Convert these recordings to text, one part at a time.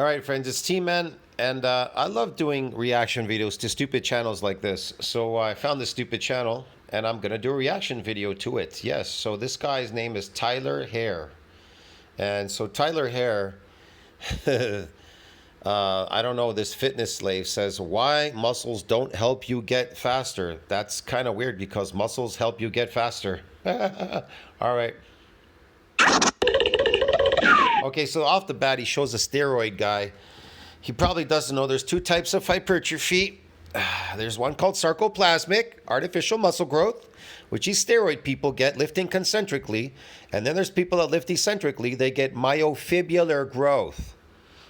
All right, friends, it's T-Man, and I love doing reaction videos to stupid channels like this. So I found this stupid channel, and I'm going to do a reaction video to it. Yes, so this guy's name is tylerhare. And so tylerhare, I don't know, this fitness slave says, why muscles don't help you get faster. That's kind of weird because muscles help you get faster. All right. Okay, so off the bat, he shows a steroid guy. He probably doesn't know there's two types of hypertrophy. There's one called sarcoplasmic, artificial muscle growth, which these steroid people get lifting concentrically. And then there's people that lift eccentrically. They get myofibular growth.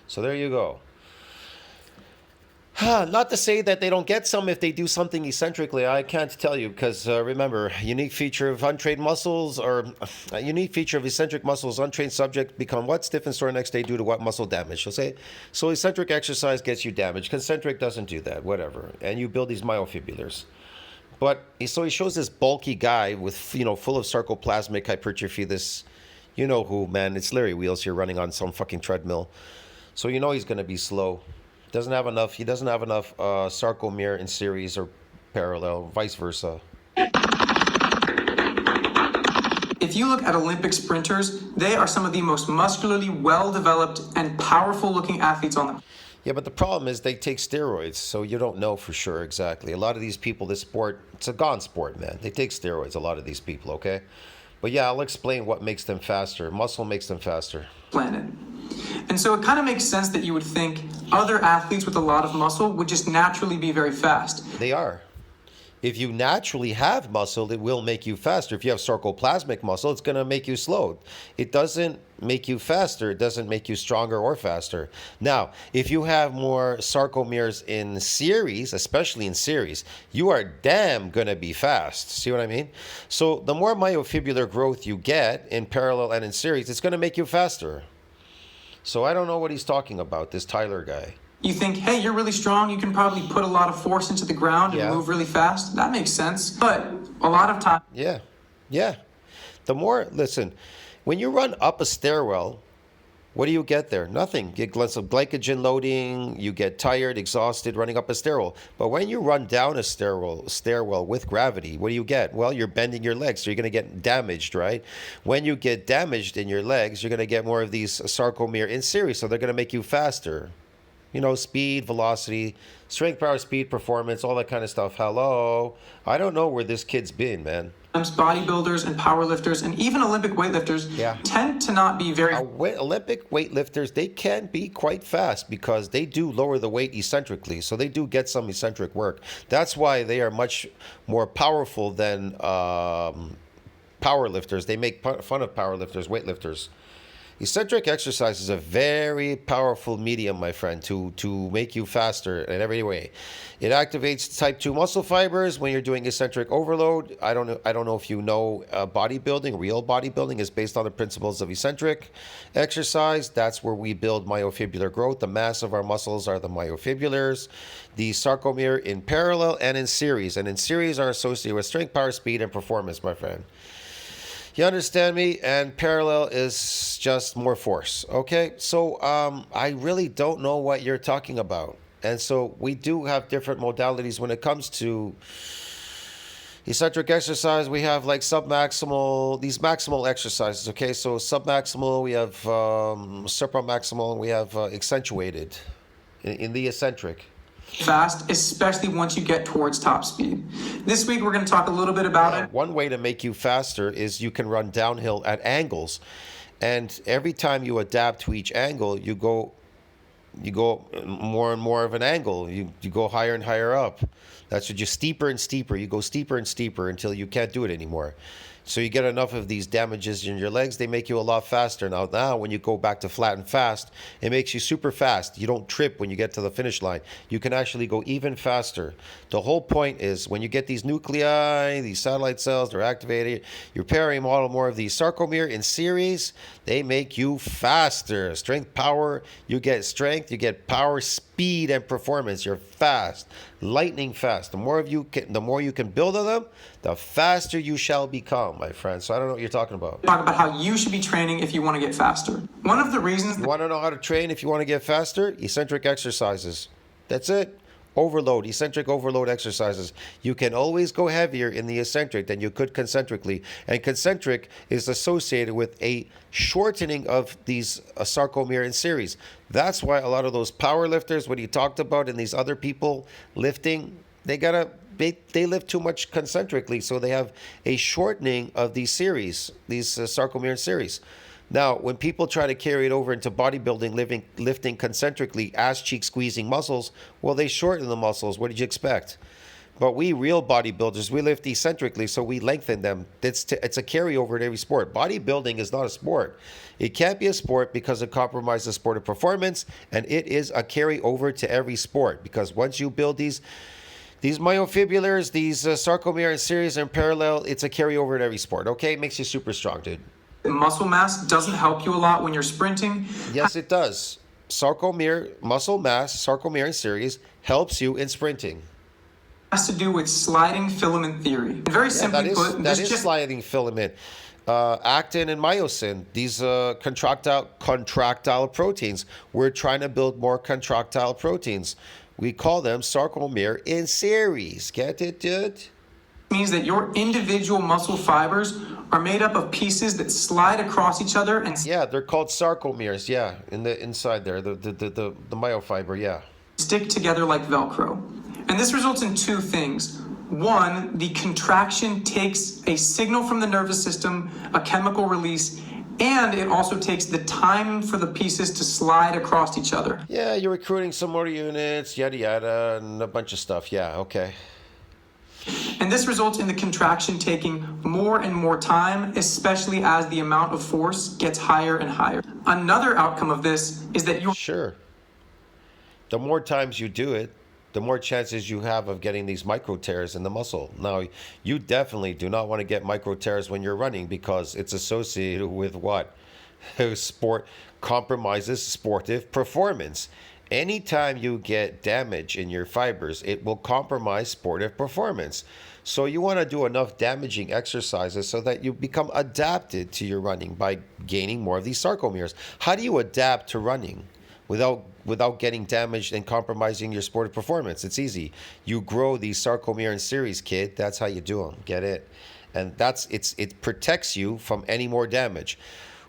So there you go. Not to say that they don't get some if they do something eccentrically. I can't tell you because remember, unique feature of untrained muscles or a unique feature of eccentric muscles, untrained subject become what? Stiff and sore next day due to what? Muscle damage. She'll say, so eccentric exercise gets you damage. Concentric doesn't do that, whatever. And you build these myofibulars. But so he shows this bulky guy with, you know, full of sarcoplasmic hypertrophy. This, you know who, man, it's Larry Wheels here running on some fucking treadmill. So you know he's going to be slow. He doesn't have enough sarcomere in series or parallel, vice versa. If you look at Olympic sprinters, they are some of the most muscularly well-developed and powerful-looking athletes on them. Yeah, but the problem is they take steroids, so you don't know for sure exactly. A lot of these people, this sport, it's a gone sport, man. They take steroids, a lot of these people, okay? But yeah, I'll explain what makes them faster. Muscle makes them faster. Planet. And so it kind of makes sense that you would think other athletes with a lot of muscle would just naturally be very fast. They are. If you naturally have muscle, it will make you faster. If you have sarcoplasmic muscle, it's going to make you slow. It doesn't make you faster. It doesn't make you stronger or faster. Now, if you have more sarcomeres in series, especially in series, you are damn going to be fast. See what I mean? So the more myofibular growth you get in parallel and in series, it's going to make you faster. So I don't know what he's talking about, this Tyler guy. You think, hey, you're really strong, you can probably put a lot of force into the ground and move really fast. That makes sense. But a lot of time... Yeah. The more, listen, when you run up a stairwell, what do you get there? Nothing. You get some glycogen loading, you get tired, exhausted running up a stairwell. But when you run down a stairwell with gravity, what do you get? Well, you're bending your legs, so you're going to get damaged, right? When you get damaged in your legs, you're going to get more of these sarcomere in series, so they're going to make you faster. You know, speed, velocity, strength, power, speed, performance, all that kind of stuff. Hello. I don't know where this kid's been, man. Bodybuilders and powerlifters and even Olympic weightlifters tend to not be very... Olympic weightlifters, they can be quite fast because they do lower the weight eccentrically. So they do get some eccentric work. That's why they are much more powerful than powerlifters. They make fun of powerlifters, weightlifters. Eccentric exercise is a very powerful medium, my friend, to make you faster in every way. It activates type 2 muscle fibers when you're doing eccentric overload. I don't know if you know bodybuilding. Real bodybuilding is based on the principles of eccentric exercise. That's where we build myofibular growth. The mass of our muscles are the myofibulars. The sarcomere in parallel and in series. And in series are associated with strength, power, speed, and performance, my friend. You understand me? And parallel is just more force. Okay? So I really don't know what you're talking about. And so we do have different modalities when it comes to eccentric exercise. We have like submaximal, these maximal exercises. Okay? So submaximal, we have supramaximal, and we have accentuated in the eccentric. Fast, especially once you get towards top speed. This week we're going to talk a little bit about it. One way to make you faster is you can run downhill at angles, and every time you adapt to each angle, you go more and more of an angle. You go higher and higher up. That's what you steeper and steeper. You go steeper and steeper until you can't do it anymore. So you get enough of these damages in your legs, they make you a lot faster. Now when you go back to flat and fast, it makes you super fast. You don't trip when you get to the finish line. You can actually go even faster. The whole point is when you get these nuclei, these satellite cells, they're activated, you're pairing more of these sarcomere in series, they make you faster. Strength, power, you get strength, you get power, speed. speed and performance. You're fast, lightning fast. The more you can build on them, the faster you shall become, my friend. So I don't know what you're talking about. Talk about how you should be training if you want to get faster. One of the reasons You want to know how to train if you want to get faster? Eccentric exercises. That's it. Overload, eccentric overload exercises. You can always go heavier in the eccentric than you could concentrically. And concentric is associated with a shortening of these sarcomere in series. That's why a lot of those power lifters, what he talked about, and these other people lifting, they lift too much concentrically, so they have a shortening of these series, these sarcomere in series. Now, when people try to carry it over into bodybuilding, lifting concentrically, ass cheek squeezing muscles, well, they shorten the muscles. What did you expect? But we real bodybuilders, we lift eccentrically, so we lengthen them. It's a carryover in every sport. Bodybuilding is not a sport. It can't be a sport because it compromises sport of performance, and it is a carryover to every sport. Because once you build these myofibrillars, these sarcomere in series and parallel, it's a carryover in every sport. Okay, it makes you super strong, dude. muscle mass doesn't help you a lot when you're sprinting. Yes, it does. Muscle mass, sarcomere in series, helps you in sprinting. Has to do with sliding filament theory. And very simply put, that is sliding filament. Actin and myosin, these contractile proteins. We're trying to build more contractile proteins. We call them sarcomere in series. Get it, dude? Means that your individual muscle fibers are made up of pieces that slide across each other and yeah, they're called sarcomeres. Yeah, in the inside there, the myofiber. Yeah, stick together like Velcro. And this results in two things. One, the contraction takes a signal from the nervous system, a chemical release, and it also takes the time for the pieces to slide across each other. Yeah, you're recruiting some motor units, yada yada, and a bunch of stuff. Yeah, okay. And this results in the contraction taking more and more time, especially as the amount of force gets higher and higher. Another outcome of this is that you Sure. The more times you do it, the more chances you have of getting these micro tears in the muscle. Now, you definitely do not want to get micro tears when you're running because it's associated with what? Sport compromises sportive performance. Anytime you get damage in your fibers, it will compromise sportive performance. So you want to do enough damaging exercises so that you become adapted to your running by gaining more of these sarcomeres. How do you adapt to running without getting damaged and compromising your sportive performance? It's easy. You grow these sarcomere in series, kid. That's how you do them. Get it? And it protects you from any more damage.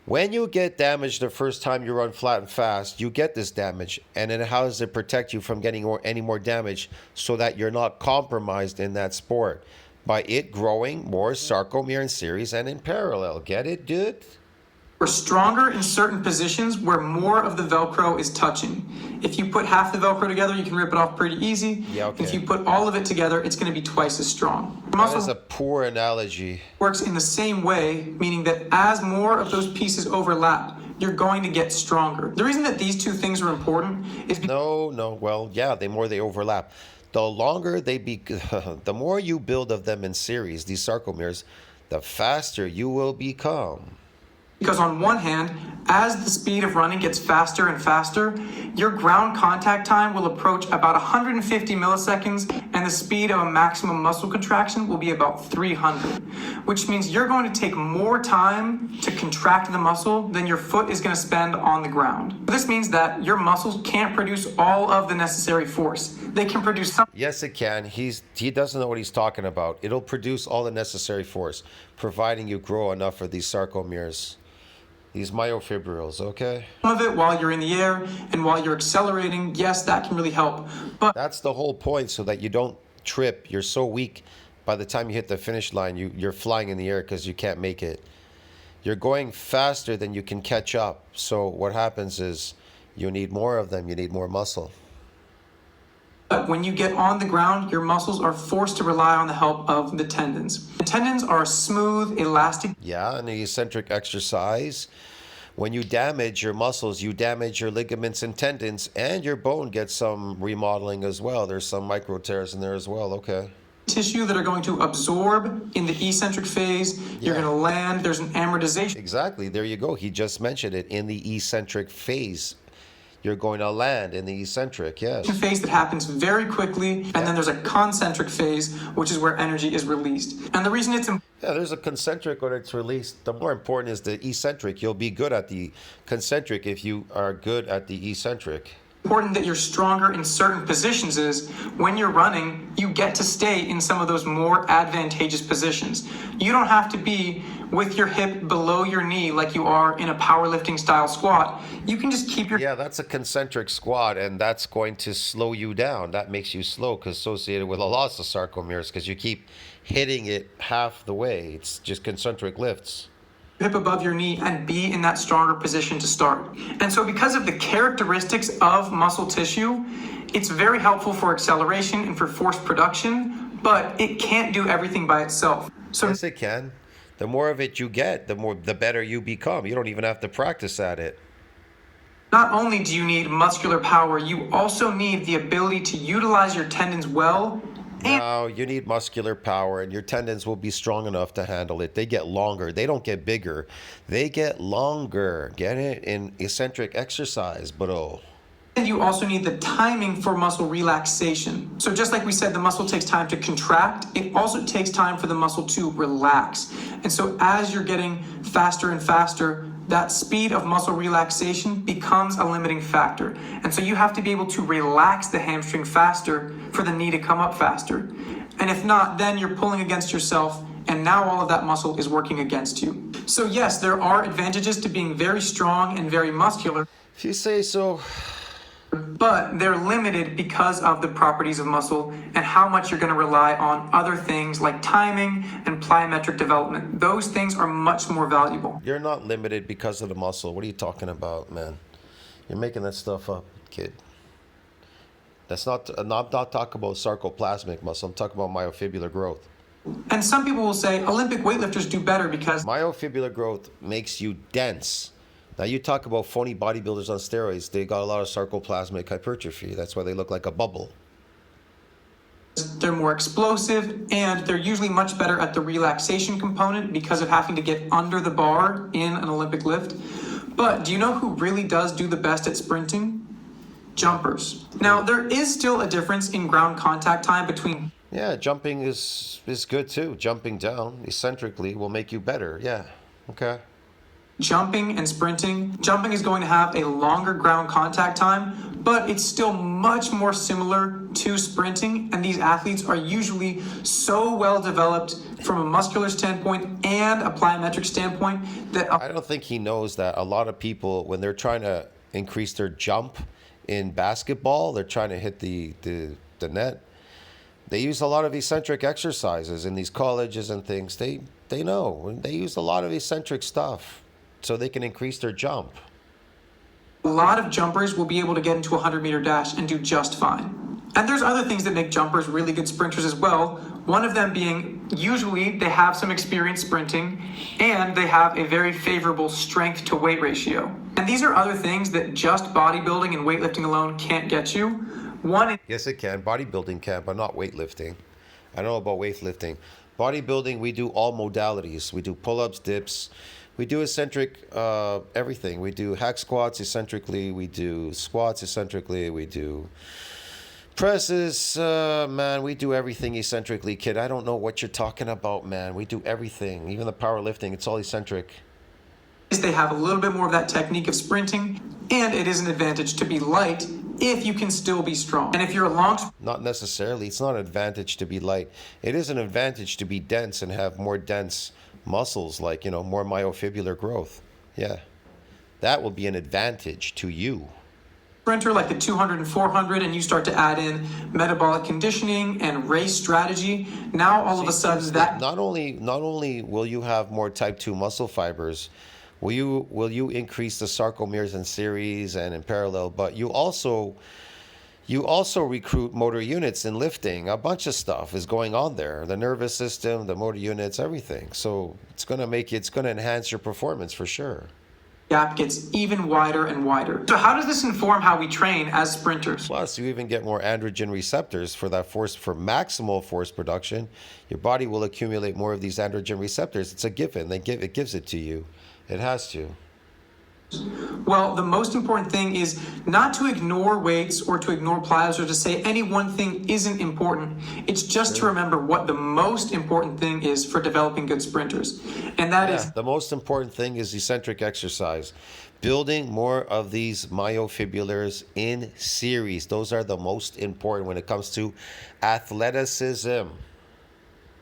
When you get damaged the first time you run flat and fast, you get this damage. And then how does it protect you from getting any more damage so that you're not compromised in that sport? By it growing more sarcomere in series and in parallel. Get it, dude? are stronger in certain positions where more of the Velcro is touching. If you put half the Velcro together, you can rip it off pretty easy. Yeah, okay. If you put all of it together, it's going to be twice as strong. That is a poor analogy. Works in the same way, meaning that as more of those pieces overlap, you're going to get stronger. The reason that these two things are important is because well, yeah, the more they overlap. The longer they the more you build of them in series, these sarcomeres, the faster you will become. Because on one hand, as the speed of running gets faster and faster, your ground contact time will approach about 150 milliseconds, and the speed of a maximum muscle contraction will be about 300, which means you're going to take more time to contract the muscle than your foot is going to spend on the ground. This means that your muscles can't produce all of the necessary force. They can produce some. Yes, it can. He doesn't know what he's talking about. It'll produce all the necessary force, providing you grow enough of these sarcomeres. These myofibrils, okay? Some of it while you're in the air and while you're accelerating, yes, that can really help. But that's the whole point, so that you don't trip. You're so weak by the time you hit the finish line, you're flying in the air because you can't make it. You're going faster than you can catch up. So what happens is you need more of them. You need more muscle. when you get on the ground, your muscles are forced to rely on the help of the tendons. The tendons are a smooth, elastic. Yeah, and the eccentric exercise. When you damage your muscles, you damage your ligaments and tendons, and your bone gets some remodeling as well. There's some micro tears in there as well, okay. Tissue that are going to absorb in the eccentric phase. You're going to land. There's an amortization. Exactly. There you go. He just mentioned it in the eccentric phase. you're going to land in the eccentric. Yes. phase that happens very quickly, and then there's a concentric phase, which is where energy is released. And the reason it's important Yeah, there's a concentric when it's released. The more important is the eccentric. You'll be good at the concentric if you are good at the eccentric. that you're stronger in certain positions is when you're running, you get to stay in some of those more advantageous positions. You don't have to be with your hip below your knee like you are in a powerlifting style squat. You can just keep your Yeah, that's a concentric squat, and that's going to slow you down. That makes you slow because associated with a loss of sarcomeres because you keep hitting it half the way. It's just concentric lifts. hip above your knee and be in that stronger position to start. And so because of the characteristics of muscle tissue, it's very helpful for acceleration and for force production, but it can't do everything by itself. So Yes, it can. The more of it you get, the better you become. You don't even have to practice at it. not only do you need muscular power, you also need the ability to utilize your tendons well. No, you need muscular power, and your tendons will be strong enough to handle it. They get longer. They don't get bigger. They get longer. Get it? In eccentric exercise, bro. And you also need the timing for muscle relaxation. So just like we said, the muscle takes time to contract, it also takes time for the muscle to relax. And so as you're getting faster and faster, that speed of muscle relaxation becomes a limiting factor. And so you have to be able to relax the hamstring faster for the knee to come up faster. And if not, then you're pulling against yourself, and now all of that muscle is working against you. So yes, there are advantages to being very strong and very muscular, If you say so. but they're limited because of the properties of muscle and how much you're going to rely on other things like timing and plyometric development. Those things are much more valuable. You're not limited because of the muscle. What are you talking about, man? You're making that stuff up, kid. That's not. I'm not talking about sarcoplasmic muscle. I'm talking about myofibrillar growth. And some people will say Olympic weightlifters do better because Myofibrillar growth makes you dense. Now you talk about phony bodybuilders on steroids. They got a lot of sarcoplasmic hypertrophy. That's why they look like a bubble. they're more explosive and they're usually much better at the relaxation component because of having to get under the bar in an Olympic lift. But do you know who really does do the best at sprinting? Jumpers. Now, there is still a difference in ground contact time between Yeah, jumping is good too. Jumping down eccentrically will make you better. Yeah. Okay. jumping and sprinting. Jumping is going to have a longer ground contact time, but it's still much more similar to sprinting. And these athletes are usually so well developed from a muscular standpoint and a plyometric standpoint that I don't think he knows that a lot of people, when they're trying to increase their jump in basketball, they're trying to hit the net. They use a lot of eccentric exercises in these colleges and things. They know. They use a lot of eccentric stuff so they can increase their jump. a lot of jumpers will be able to get into a 100-meter dash and do just fine. And there's other things that make jumpers really good sprinters as well. One of them being usually they have some experience sprinting and they have a very favorable strength to weight ratio. And these are other things that just bodybuilding and weightlifting alone can't get you. One, Yes, it can. Bodybuilding can, but not weightlifting. I don't know about weightlifting. Bodybuilding, we do all modalities. We do pull-ups, dips. We do eccentric everything. We do hack squats eccentrically. We do squats eccentrically. We do presses. Man, we do everything eccentrically, kid. I don't know what you're talking about, man. We do everything. Even the powerlifting, it's all eccentric. is they have a little bit more of that technique of sprinting, and it is an advantage to be light if you can still be strong. And if you're a long Not necessarily. It's not an advantage to be light. It is an advantage to be dense and have more dense muscles, like, more myofibrillar growth. Yeah. That will be an advantage to you. sprinter like the 200 and 400 and you start to add in metabolic conditioning and race strategy, now all of a sudden that Not only will you have more type 2 muscle fibers, will you increase the sarcomeres in series and in parallel, but you also recruit motor units in lifting. A bunch of stuff is going on there. The nervous system, the motor units, everything. So it's going to enhance your performance for sure. gap gets even wider and wider. So how does this inform how we train as sprinters? Plus, you even get more androgen receptors for that force, for maximal force production. Your body will accumulate more of these androgen receptors. It's a given. It gives it to you. It has to. Well, the most important thing is not to ignore weights or to ignore plyos or to say any one thing isn't important. It's just to remember what the most important thing is for developing good sprinters. And that is The most important thing is eccentric exercise. Building more of these myofibulars in series. Those are the most important when it comes to athleticism.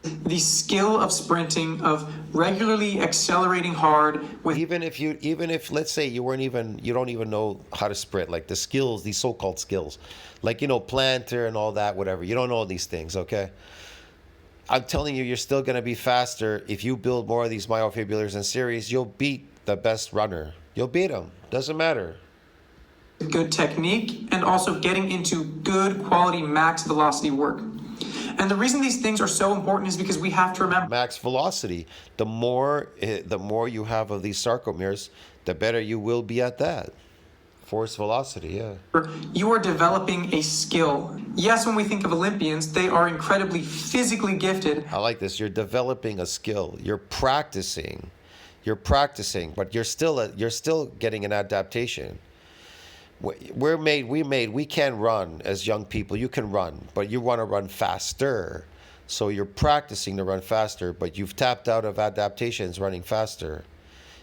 the skill of sprinting, of regularly accelerating hard with Even if let's say you don't even know how to sprint, like the skills, these so-called skills, like planter and all that, whatever. You don't know these things, okay? I'm telling you, you're still gonna be faster if you build more of these myofibulars in series. You'll beat the best runner. You'll beat them. Doesn't matter. good technique and also getting into good quality max velocity work. And the reason these things are so important is because we have to remember Max velocity. The more you have of these sarcomeres, the better you will be at that. Force velocity, yeah. you are developing a skill. Yes, when we think of Olympians, they are incredibly physically gifted. I like this. You're developing a skill. You're practicing. But you're still getting an adaptation. We can run as young people. You can run, but you want to run faster. So you're practicing to run faster, but you've tapped out of adaptations running faster.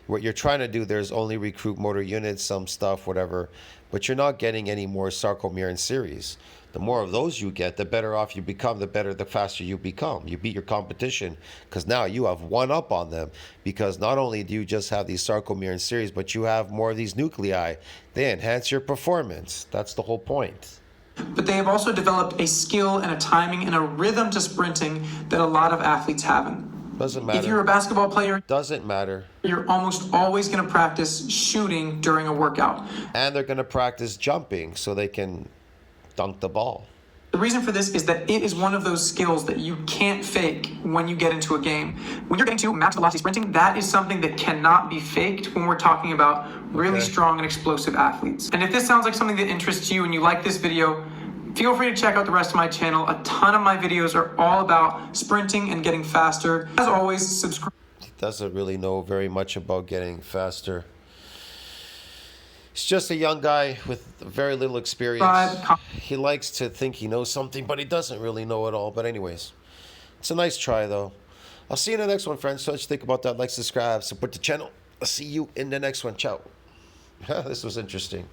What you're trying to do there is only recruit motor units, some stuff, whatever, but you're not getting any more sarcomere in series. The more of those you get, the better off you become, the faster you become. You beat your competition because now you have one up on them, because not only do you just have these sarcomere in series, but you have more of these nuclei. They enhance your performance. That's the whole point. But they have also developed a skill and a timing and a rhythm to sprinting that a lot of athletes haven't. Doesn't matter. If you're a basketball player, Doesn't matter. you're almost always going to practice shooting during a workout. And they're going to practice jumping so they can dunk the ball. The reason for this is that it is one of those skills that you can't fake when you get into a game. When you're getting to max velocity sprinting, that is something that cannot be faked when we're talking about really strong and explosive athletes. And if this sounds like something that interests you and you like this video, feel free to check out the rest of my channel. A ton of my videos are all about sprinting and getting faster. As always, subscribe. He doesn't really know very much about getting faster. He's just a young guy with very little experience. He likes to think he knows something, but he doesn't really know it all. But anyways, it's a nice try, though. I'll see you in the next one, friends. So what you think about that? Like, subscribe, support the channel. I'll see you in the next one. Ciao. This was interesting.